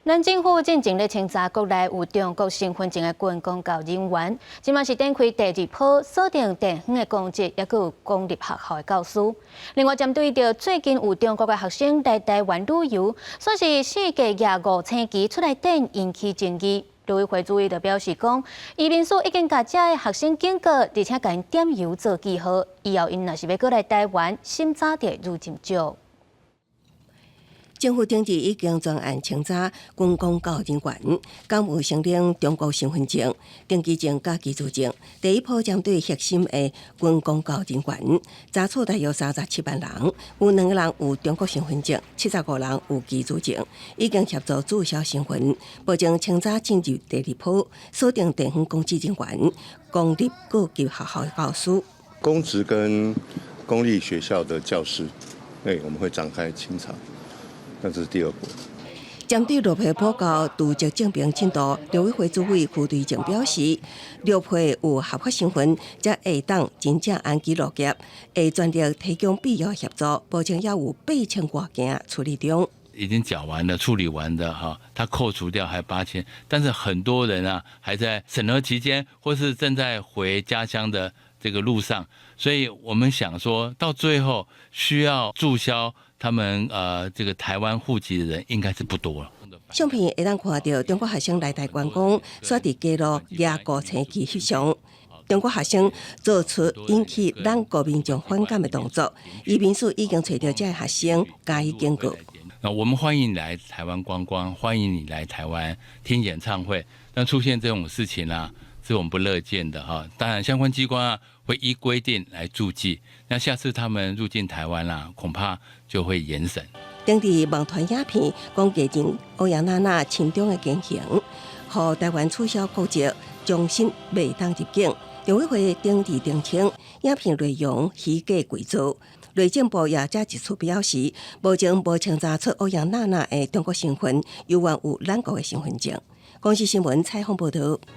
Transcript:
咱政府正正咧清查国内有中国身份证的军公教人员，即嘛是展开第二波锁定地方的公职，也有公立学校的教师。另外，针对着最近有中国的学生来台湾旅游，说是世界廿5星期出来等引起争议。陆委会主委就表示讲，移民署已经甲这的学生警告，而且甲因点油做记号，以后因若是要过来台湾，先早点入境照。政府顶日已经专案清查军公教人员敢有申领中国身份证、登记证甲居住证。第一波针对核心的军公教人员，查处大约37万人，有2个人有中国身份证，75人有居住证，已经协助注销身份，保证清查进入第二波，锁定地方公职人员、公立各级学校的教师。公职跟公立学校的教师，我们会展开清查。那这是第二步。针对陆配报告渎职证明进度，陆委会主委胡瑞正表示，陆配有合法身份，才会当真正安居乐业，会全力提供必要协助，保证也有8000多件处理中。已经缴完了、处理完的哈，他扣除掉还8000，但是很多人啊还在审核期间，或是正在回家乡的这个路上，所以我们想说到最后需要注销他们这个台湾户籍的人应该是不多了。相片会当看到中国学生来台观光，刷伫街路25星期翕相。中国学生做出引起咱国民众反感的动作，移民署已经找到这学生加以警告。我们欢迎你来台湾观光，欢迎你来台湾听演唱会。但出现这种事情啊，是我们不乐见的哈。当然，相关机关啊会依规定来注记。那下次他们入境台湾啦，恐怕就会严审。当地网传影片讲艺人欧阳娜娜亲中的言行，和台湾取消国籍，终身未当入境。陆委会顶日澄清，影片内容虚假伪造。内政部也才一处表示，目前无清查出欧阳娜娜的中国身份，有缘有咱国的身份证。公视新闻采访报道。